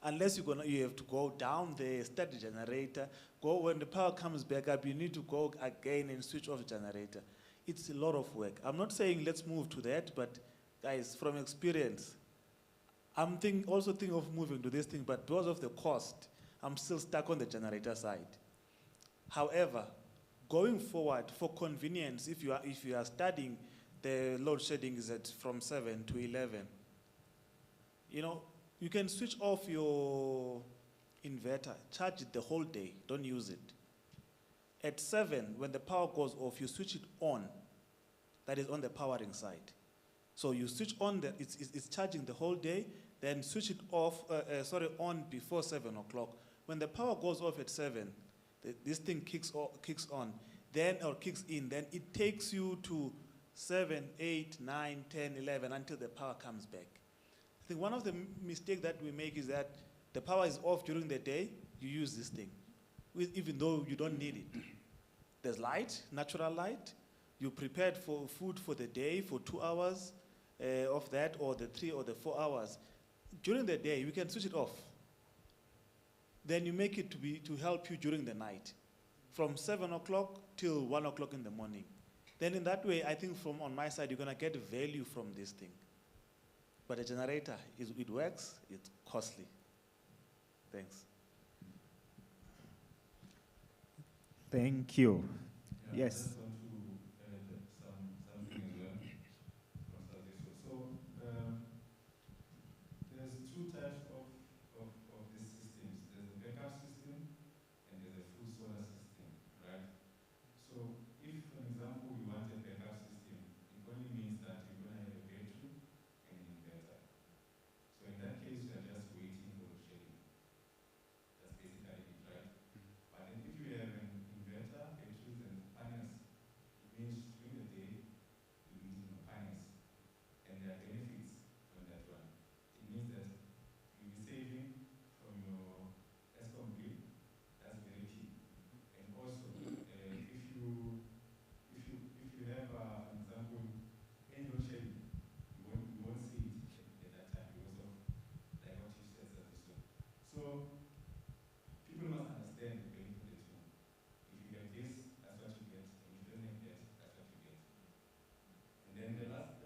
Unless you have to go down there, start the generator, go when the power comes back up, you need to go again and switch off the generator. It's a lot of work. I'm not saying let's move to that, but guys, from experience, I'm also thinking of moving to this thing, but because of the cost, I'm still stuck on the generator side. However, going forward, for convenience, if you are studying, the load shedding is from 7 to 11. You know, you can switch off your inverter, charge it the whole day, don't use it. At 7, when the power goes off, you switch it on. That is on the powering side. So you switch on, it's charging the whole day, then switch it off, on before 7 o'clock. When the power goes off at 7, this thing kicks in, then it takes you to 7, 8, 9, 10, 11 until the power comes back. I think one of the mistakes that we make is that the power is off during the day, you use this thing, even though you don't need it. There's light, natural light. You prepared for food for the day for 2 hours of that, or the 3 or the 4 hours. During the day, we can switch it off. Then you make it to help you during the night, from 7 o'clock till 1 o'clock in the morning. Then in that way, I think on my side, you're going to get value from this thing. But a generator, it works, it's costly. Thanks. Thank you. Yeah, Yes. I just want to add something as well from Sadeso. So there's 2 types of these systems. There's a backup system and there's a full solar system, right? So if, for example, you want a backup system, it only means that you're going to have a battery and an inverter. So in that case, you are just waiting for load shedding. That's basically it, right? But then if you have an inverter, batteries, and panels, it means during the day you're using your panels. And there are benefits on that one. It means that you'll be saving from your ESCOM bill. That's very key. And also, if you have, an example, any load shedding, you won't see it at that time because of like what you said, Sadeso. So people must understand the benefit of the two. If you get this, that's what you get. And if you don't have that, that's what you get. And then the last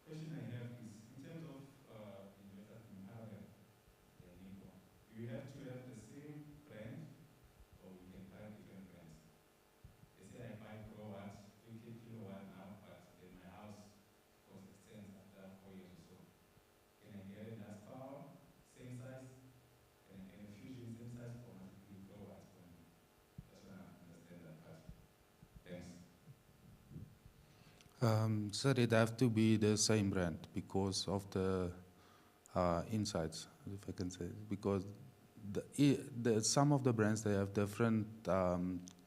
question I have is, in terms of inverters in parallel and NICO, do you have to have the same brand or you can buy different brands? They say I buy kilowatt, 50 kilowatt now, but then my house cost extends after 4 years or so. Can I get it as power, same size, and a fusion same size, or must it be kilowatts only? That's what I understand that part. Thanks. So it have to be the same brand because of the insights, if I can say, because some of the brands, they have different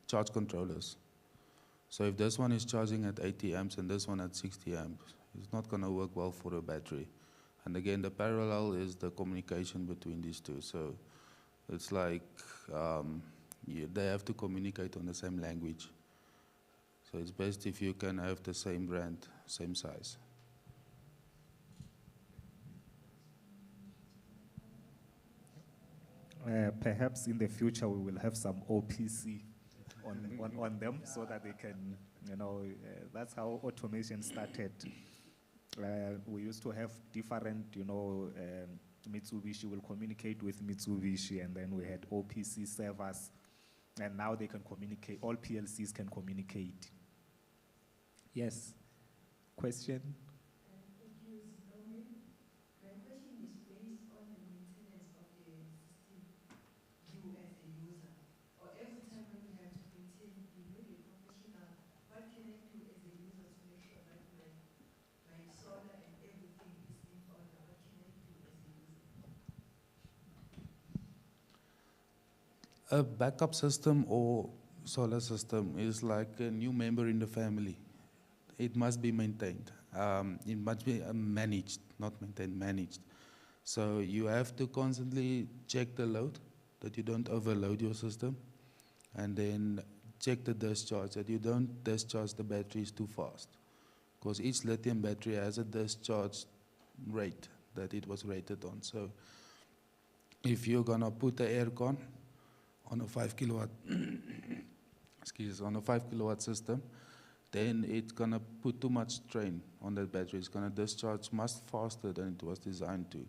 charge controllers. So if this one is charging at 80 amps and this one at 60 amps, it's not going to work well for a battery. And again, the parallel is the communication between these two. So it's like they have to communicate on the same language. So it's best if you can have the same brand, same size. Perhaps in the future we will have some OPC on them so that they can, that's how automation started. We used to have different, Mitsubishi will communicate with Mitsubishi, and then we had OPC servers, and now they can communicate, all PLCs can communicate. Yes, question? Thank you, Zidongwe. My question is based on the maintenance of the A backup system or solar system is like a new member in the family. It must be maintained. It must be managed, not maintained, managed. So you have to constantly check the load, that you don't overload your system, and then check the discharge, that you don't discharge the batteries too fast. Because each lithium battery has a discharge rate that it was rated on. So if you're gonna put the aircon on a 5 kilowatt, on a 5 kilowatt system, then it's gonna put too much strain on that battery. It's gonna discharge much faster than it was designed to,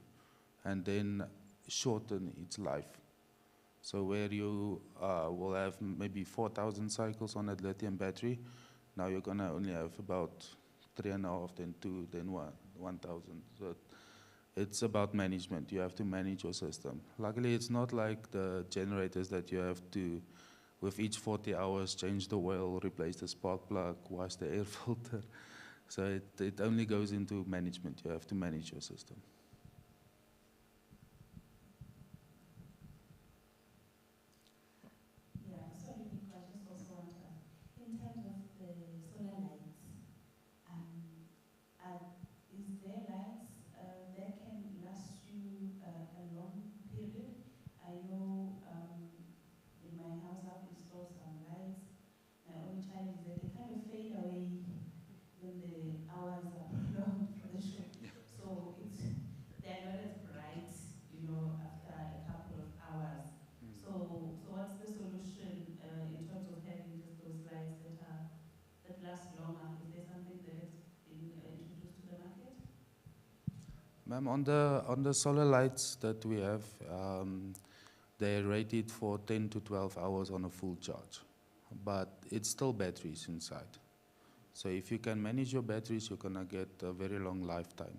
and then shorten its life. So where you will have maybe 4,000 cycles on that lithium battery, now you're gonna only have about 3.5, then 2, then 1,000. So it's about management. You have to manage your system. Luckily, it's not like the generators that you have to, with each 40 hours, change the oil, replace the spark plug, wash the air filter. So it only goes into management. You have to manage your system. Yeah, sorry, Nico, I just also want to ask, in terms of the solar lights, is there lights that can last you a long period? I know in my house I've installed some lights. My only challenge is that they kind of fade away when the hours are prolonged for the show. So they're not as bright, you know, after a couple of hours. So what's the solution in terms of having just those lights that last longer? Is there something that has been introduced to the market? Ma'am, on the solar lights that we have, they're rated for 10 to 12 hours on a full charge, but it's still batteries inside. So if you can manage your batteries, you're gonna get a very long lifetime.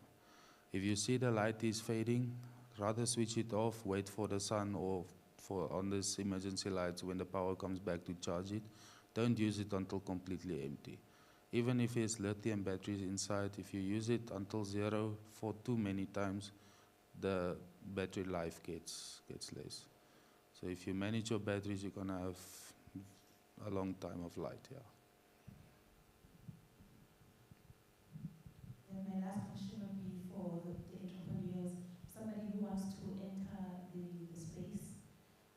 If you see the light is fading, rather switch it off, wait for the sun, or on this emergency lights when the power comes back to charge it. Don't use it until completely empty. Even if it's lithium batteries inside, if you use it until 0 for too many times, the battery life gets less. So if you manage your batteries, you're gonna have a long time of light, yeah. Then my last question would be for the entrepreneurs, somebody who wants to enter the space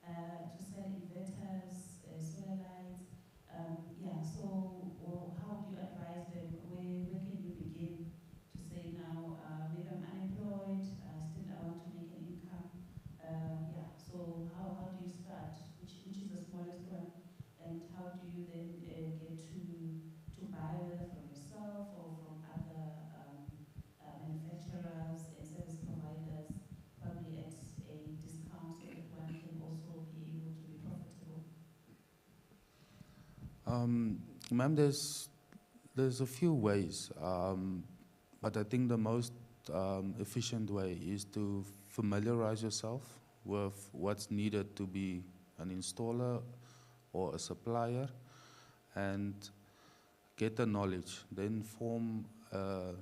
to sell inverters, solar lights. So how would you advise them? Where can you begin to say now, maybe I'm unemployed, still I want to make an income. So how do you start? Which is the smallest one? And how do you then get to buy, whether from yourself or from other manufacturers and service providers, probably at a discount so that one can also be able to be profitable? Ma'am, there's a few ways, but I think the most efficient way is to familiarize yourself with what's needed to be an installer or a supplier, and get the knowledge, then form a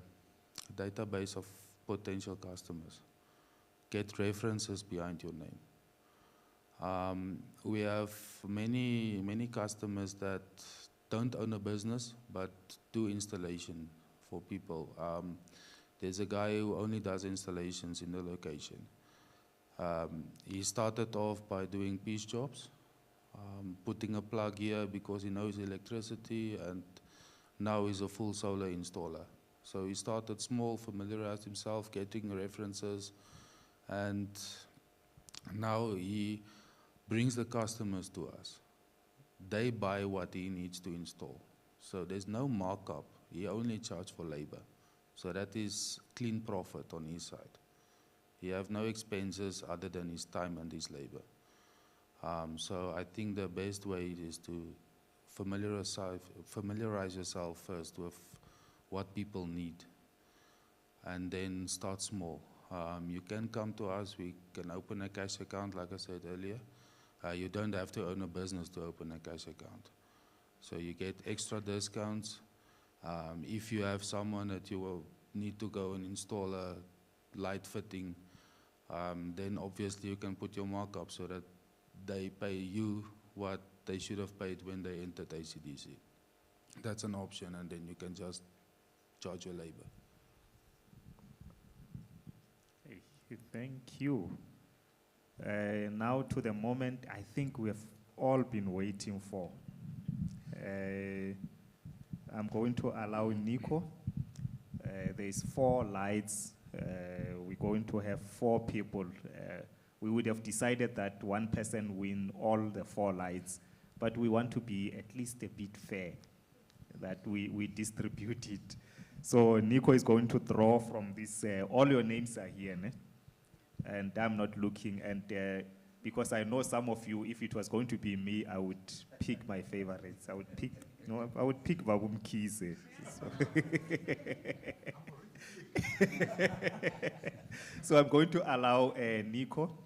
database of potential customers. Get references behind your name. We have many customers that don't own a business but do installation for people. There's a guy who only does installations in the location. He started off by doing piece jobs, putting a plug here because he knows electricity, and now he's a full solar installer. So he started small, familiarized himself, getting references, and now he brings the customers to us. They buy what he needs to install. So there's no markup. He only charges for labor. So that is clean profit on his side. He have no expenses other than his time and his labor. So I think the best way is to familiarize yourself first with what people need, and then start small. You can come to us, we can open a cash account, like I said earlier. You don't have to own a business to open a cash account. So you get extra discounts. If you have someone that you will need to go and install a light fitting, then obviously you can put your markup so that they pay you what they should have paid when they entered ACDC. That's an option, and then you can just charge your labor. Thank you. Now to the moment I think we have all been waiting for. I'm going to allow Nico. There's 4 lights. We're going to have 4 people. We would have decided that one person win all the 4 lights, but we want to be at least a bit fair, that we distribute it. So Nico is going to draw from this. All your names are here, ne? And I'm not looking. And because I know some of you, if it was going to be me, I would pick my favorites. I would pick Vabum Kize. So I'm going to allow Nico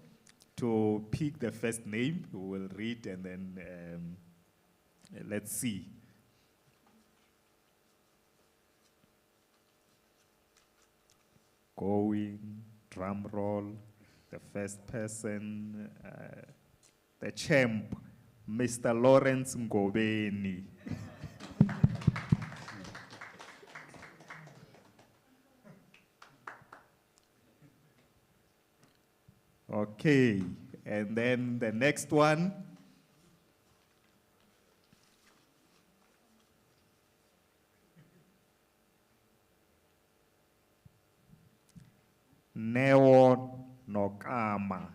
to pick the first name. We will read and then let's see. Going, drum roll, the first person, the champ, Mr. Lawrence Ngobeni. Okay, and then the next one. Neo Nokama.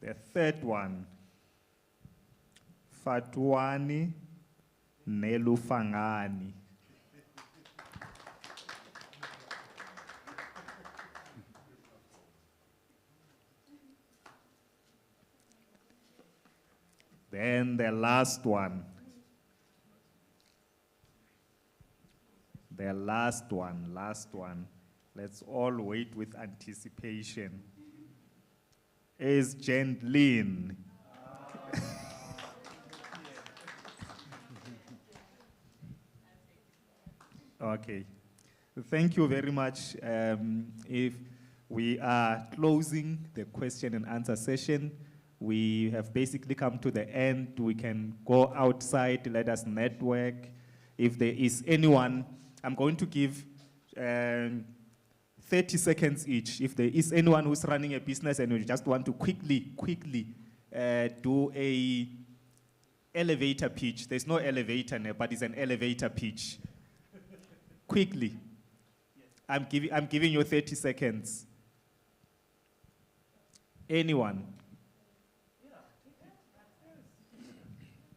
The third one, Fatwani Nelufangani. Then the last one. The last one. Let's all wait with anticipation. Is Jendlin. Okay. Thank you very much. If we are closing the question and answer session, we have basically come to the end. We can go outside, let us network. If there is anyone, I'm going to give 30 seconds each. If there is anyone who's running a business and you just want to quickly do a elevator pitch. There's no elevator there, but it's an elevator pitch. Quickly. I'm giving you 30 seconds. Anyone?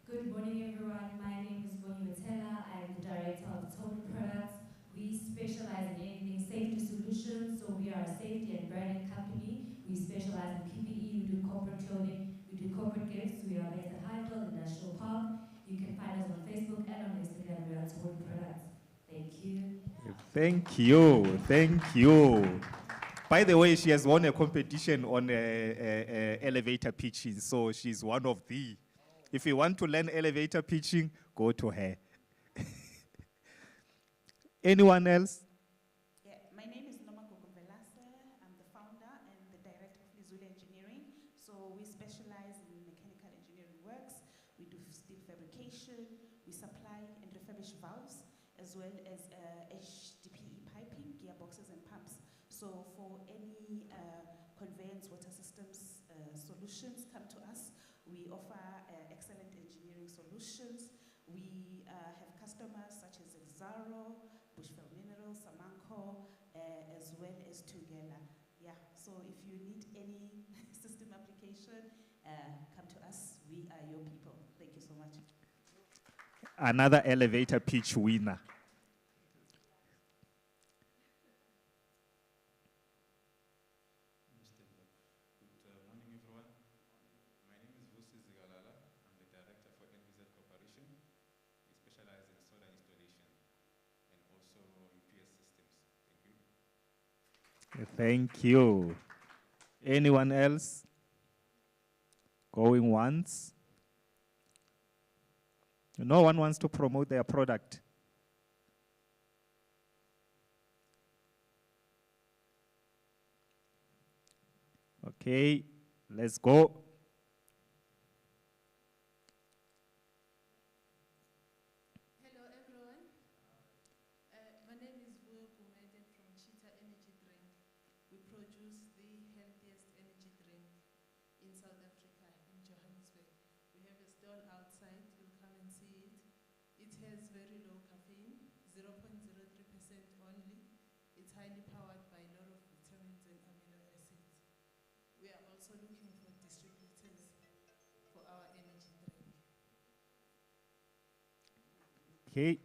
Good morning, everyone. My name is Bonnie Matela. I'm the director of Total Products. We specialize in anything safety solutions, so we are a safety and branding company. We specialize in PPE, we do corporate clothing, we do corporate gifts. We are based at Highfield Industrial Park. You can find us on Facebook and on Instagram. We are Total Products. Thank you. Thank you. Thank you. By the way, she has won a competition on elevator pitching, so she's one of the. If you want to learn elevator pitching, go to her. Anyone else? Yeah, my name is Noma Gogovelase. I'm the founder and the director of Lizule Engineering. So we specialize in mechanical engineering works. We do steel fabrication. We supply and refurbish valves, as well as HDPE piping, gearboxes and pumps. So for any conveyance water systems solutions, come to us. We offer excellent engineering solutions. We have customers such as Exaro, Bushveld Minerals, Samanco, as well as Tugela. Yeah, so if you need any system application, come to us. We are your people. Thank you so much. Another elevator pitch winner. Good morning, everyone. My name is Vusi Zigalala. I'm the director for NVZ Corporation. We specialize in solar installation and also UPS systems. Thank you. Thank you. Anyone else? Going once. No one wants to promote their product. Okay, let's go. Hello everyone. My name is Vuyo Gumede from Cheetah Energy Drink. We produce the healthiest energy drink in South Africa, in Johannesburg. We have a stall outside, you'll come and see it. It has very low caffeine, 0.03% only. It's highly powered by a lot of vitamins and amino acids. We are also looking for distributors for our energy drink. Okay.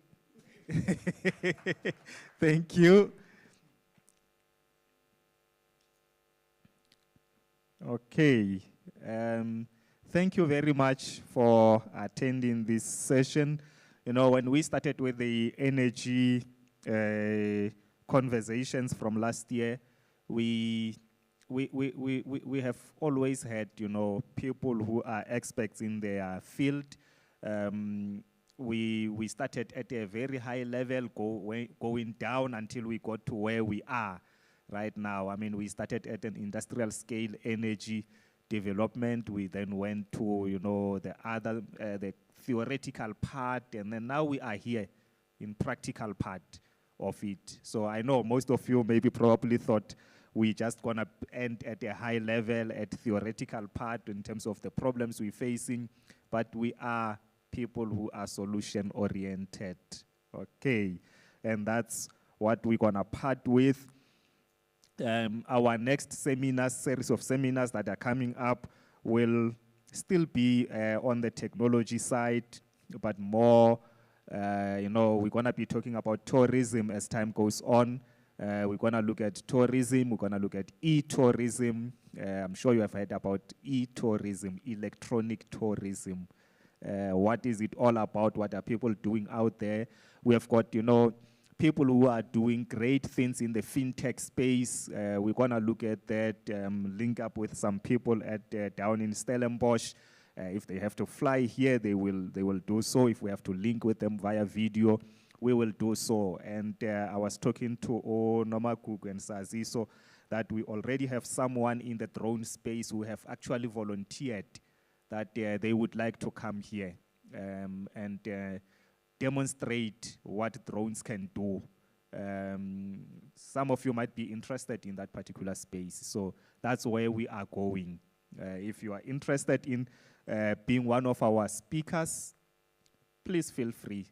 Thank you. Okay. Thank you very much for attending this session. You know, when we started with the energy conversations from last year, we have always had, you know, people who are experts in their field. We started at a very high level, going down until we got to where we are right now. I mean, we started at an industrial scale energy development. We then went to, you know, the other, the theoretical part, and then now we are here in practical part of it. So I know most of you maybe probably thought we just gonna end at a high level at theoretical part in terms of the problems we're facing, but we are people who are solution oriented. Okay, and that's what we're gonna part with. Our next series of seminars that are coming up will still be on the technology side, but more, you know, we're gonna be talking about tourism as time goes on. We're gonna look at tourism, we're gonna look at e-tourism. I'm sure you have heard about e-tourism, electronic tourism. What is it all about? What are people doing out there? We have got, you know, people who are doing great things in the fintech space. We're gonna look at that, link up with some people at down in Stellenbosch. If they have to fly here, they will do so. If we have to link with them via video, we will do so. And I was talking to Nomagugu and Saziso that we already have someone in the drone space who have actually volunteered that they would like to come here and demonstrate what drones can do. Some of you might be interested in that particular space. So that's where we are going. If you are interested in being one of our speakers, please feel free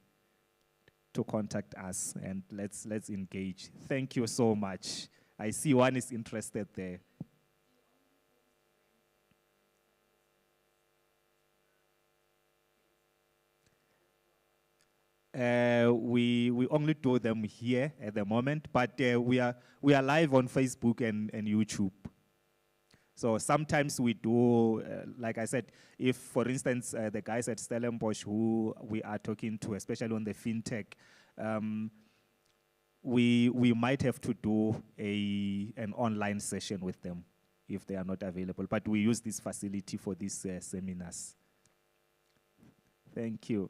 to contact us and let's engage. Thank you so much. I see one is interested there. We only do them here at the moment, but we are live on Facebook and YouTube. So sometimes we do, like I said, if, for instance, the guys at Stellenbosch who we are talking to, especially on the fintech, we might have to do an online session with them if they are not available. But we use this facility for these seminars. Thank you.